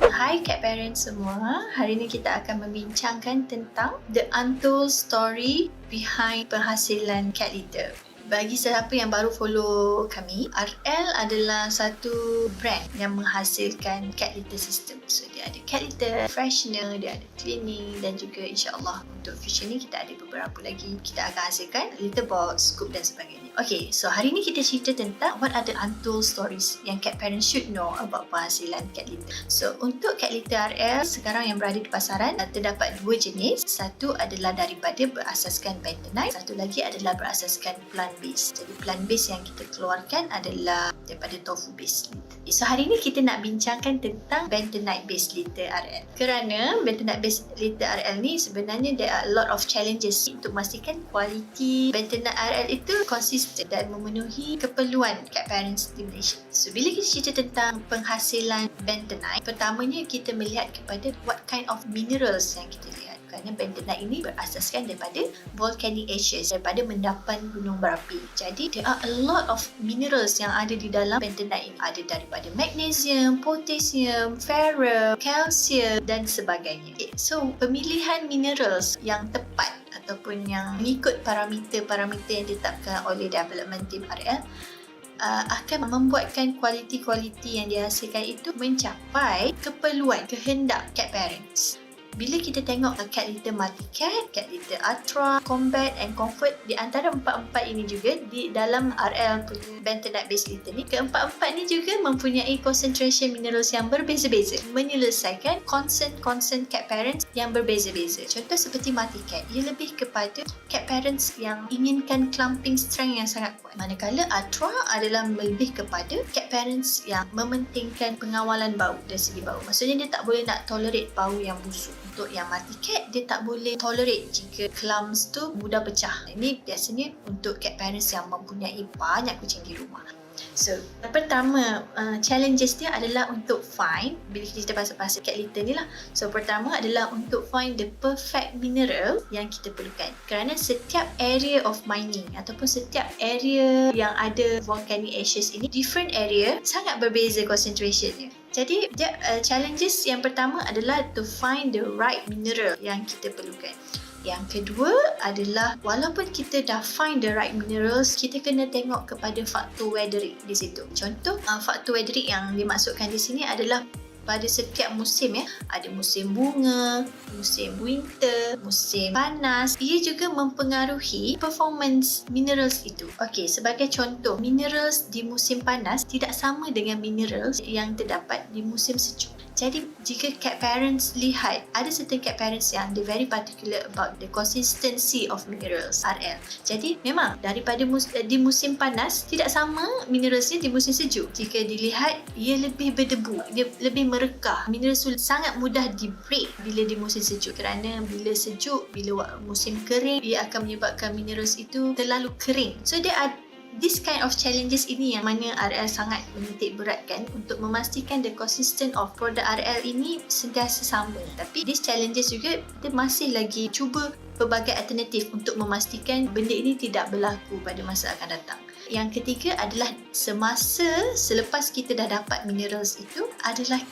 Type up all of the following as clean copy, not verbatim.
Hai cat parents semua, hari ini kita akan membincangkan tentang the untold story behind penghasilan cat litter. Bagi siapa yang baru follow kami, RL adalah satu brand yang menghasilkan cat litter system. So dia ada cat litter, freshener, dia ada cleaning dan juga insyaAllah untuk future ni kita ada beberapa lagi kita akan hasilkan litter box, scoop dan sebagainya. Okay, so hari ni kita cerita tentang what are the untold stories yang cat parents should know about penghasilan cat litter. So untuk cat litter RL sekarang yang berada di pasaran terdapat dua jenis. Satu adalah daripada berasaskan bentonite, satu lagi adalah berasaskan plant base. Jadi plant base yang kita keluarkan adalah daripada tofu base litter. So hari ni kita nak bincangkan tentang bentonite base litter RL. Kerana bentonite base litter RL ni sebenarnya there are a lot of challenges untuk memastikan kualiti bentonite RL itu konsisten dan memenuhi keperluan cat parents di Malaysia. So bila kita cerita tentang penghasilan bentonite, pertamanya kita melihat kepada what kind of minerals yang kita lihat. Kerana bentonite ini berasaskan daripada volcanic ashes, daripada mendapan gunung berapi. Jadi there are a lot of minerals yang ada di dalam bentonite ini. Ada daripada magnesium, potassium, ferrum, calcium dan sebagainya. Okay, so pemilihan minerals yang tepat ataupun yang mengikut parameter-parameter yang ditetapkan oleh development team RL akan membuatkan kualiti-kualiti yang dihasilkan itu mencapai keperluan, kehendak cat parents. Bila kita tengok cat litter multi-cat, cat litter ultra, combat and comfort, di antara empat-empat ini juga di dalam RL punya bentonite base litter ni, keempat-empat ni juga mempunyai concentration minerals yang berbeza-beza, menyelesaikan concern cat parents yang berbeza-beza. Contoh seperti multi-cat, ia lebih kepada cat parents yang inginkan clumping strength yang sangat kuat. Manakala ultra adalah lebih kepada cat parents yang mementingkan pengawalan bau dari segi bau. Maksudnya dia tak boleh nak tolerate bau yang busuk. Untuk yang multi-cat, dia tak boleh tolerate jika clumps tu mudah pecah. Ini biasanya untuk cat parents yang mempunyai banyak kucing di rumah. So, pertama challenges dia adalah untuk find, bila kita pasal cat litter ni lah. So, pertama adalah untuk find the perfect mineral yang kita perlukan. Kerana setiap area of mining ataupun setiap area yang ada volcanic ashes ini, different area sangat berbeza concentrationnya. Jadi, challenges yang pertama adalah to find the right mineral yang kita perlukan. Yang kedua adalah walaupun kita dah find the right minerals, kita kena tengok kepada faktor weathering di situ. Contoh, faktor weathering yang dimaksudkan di sini adalah pada setiap musim ya. Ada musim bunga, musim winter, musim panas. Ia juga mempengaruhi performance minerals itu. Okey, sebagai contoh, minerals di musim panas tidak sama dengan minerals yang terdapat di musim sejuk. Jadi jika cat parents lihat, ada certain cat parents yang they very particular about the consistency of minerals RL. Jadi memang daripada di musim panas tidak sama mineralsnya di musim sejuk. Jika dilihat, ia lebih berdebu, dia lebih merekah. Minerals sangat mudah di-break bila di musim sejuk. Kerana bila sejuk, bila musim kering, ia akan menyebabkan minerals itu terlalu kering. So there are this kind of challenges ini yang mana RL sangat menitik beratkan untuk memastikan the consistent of produk RL ini sentiasa sama. Tapi these challenges juga kita masih lagi cuba pelbagai alternatif untuk memastikan benda ini tidak berlaku pada masa akan datang. Yang ketiga adalah selepas kita dah dapat minerals itu adalah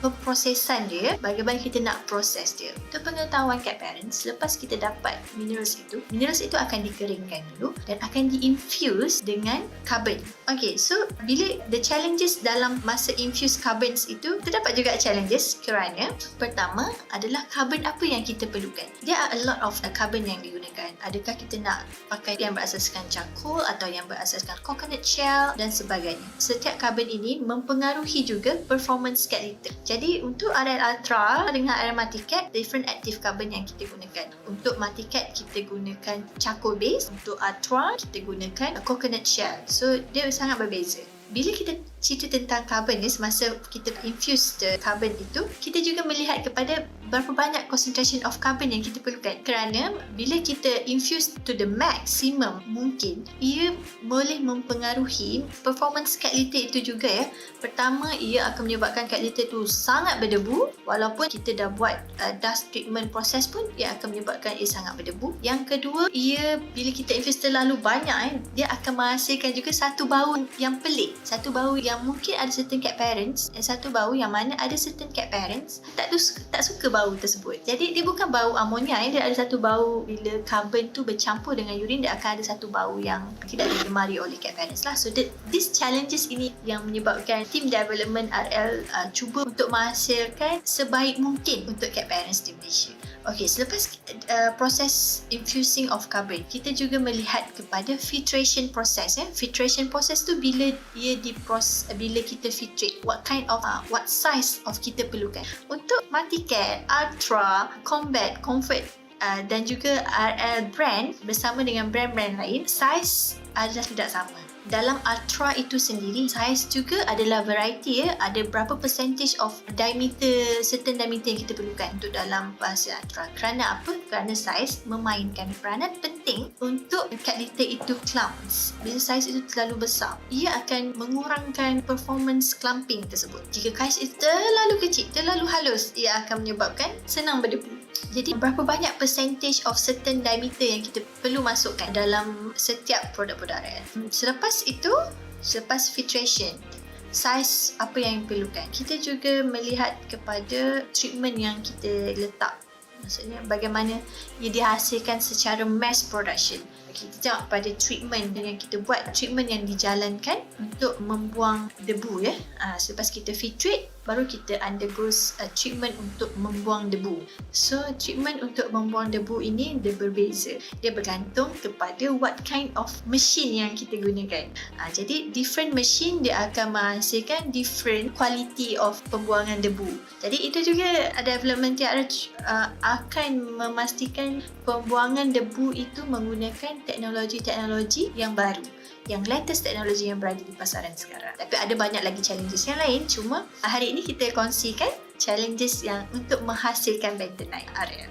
pemprosesan dia, bagaimana kita nak proses dia. Untuk pengetahuan cat parents, selepas kita dapat minerals itu akan dikeringkan dulu dan akan di-infuse dengan carbon. Okay, so bila the challenges dalam masa infuse carbons itu, terdapat juga challenges kerana pertama adalah carbon apa yang kita perlukan. There are a lot of carbon yang digunakan. Adakah kita nak pakai yang berasaskan charcoal atau yang berasaskan coconut shell dan sebagainya. Setiap carbon ini mempengaruhi juga performance cat litter. Jadi untuk RL Ultra dengan RL multi-cat, different active carbon yang kita gunakan. Untuk multi-cat kita gunakan charcoal base, untuk Ultra kita gunakan coconut shell. So dia sangat berbeza. Bila kita cerita tentang carbon ni, semasa kita infuse the carbon itu, kita juga melihat kepada berapa banyak concentration of carbon yang kita perlukan. Kerana bila kita infuse to the maximum mungkin, ia boleh mempengaruhi performance cat litter itu juga ya. Pertama, ia akan menyebabkan cat litter itu sangat berdebu. Walaupun kita dah buat dust treatment process pun, ia akan menyebabkan ia sangat berdebu. Yang kedua, ia bila kita infuse terlalu banyak, dia akan menghasilkan juga satu bau yang pelik. satu bau yang mungkin ada certain cat parents dan satu bau yang mana ada certain cat parents tak suka bau tersebut. Jadi dia bukan bau amonia, dia ada satu bau bila carbon tu bercampur dengan urine, dia akan ada satu bau yang tidak digemari oleh cat parents lah. So these challenges ini yang menyebabkan team development RL cuba untuk menghasilkan sebaik mungkin untuk cat parents di Malaysia. Okey, selepas proses infusing of carbon, kita juga melihat kepada filtration process. Filtration process tu bila bila kita filtrate, what size of kita perlukan. Untuk Multicat, Ultra, Combat, Comfort dan juga RL brand bersama dengan brand-brand lain, size adalah tidak sama. Dalam Ultra itu sendiri, saiz juga adalah variety ada berapa percentage of certain diameter yang kita perlukan untuk dalam bahasa Ultra. Kerana apa? Kerana saiz memainkan peranan penting untuk cat litter itu clumps. Bila saiz itu terlalu besar, ia akan mengurangkan performance clumping tersebut. Jika saiz itu terlalu kecil, terlalu halus, ia akan menyebabkan senang berdebu. Jadi berapa banyak percentage of certain diameter yang kita perlu masukkan dalam setiap produk-produk RL. Selepas filtration, saiz apa yang diperlukan. Kita juga melihat kepada treatment yang kita letak. Maksudnya bagaimana ia dihasilkan secara mass production. Kita tengok pada treatment yang kita buat, treatment yang dijalankan untuk membuang debu selepas kita filtrate, baru kita undergo treatment untuk membuang debu. So treatment untuk membuang debu ini dia berbeza. Dia bergantung kepada what kind of machine yang kita gunakan. Jadi different machine dia akan menghasilkan different quality of pembuangan debu. Jadi itu juga development TRL akan memastikan pembuangan debu itu menggunakan teknologi-teknologi yang baru, yang latest teknologi yang berada di pasaran sekarang. Tapi ada banyak lagi challenges yang lain, cuma hari ini kita kongsikan challenges yang untuk menghasilkan bentonite RL.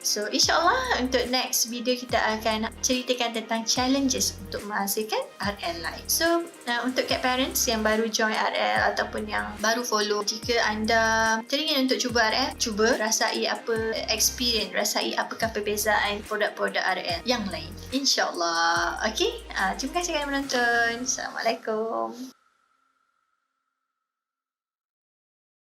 So insyaAllah untuk next video kita akan ceritakan tentang challenges untuk menghasilkan RL lain. So untuk cat parents yang baru join RL ataupun yang baru follow, jika anda teringin untuk cuba RL, cuba rasai apa experience, rasai apakah perbezaan produk-produk RL yang lain. InsyaAllah. Okay, terima kasih kerana menonton. Assalamualaikum.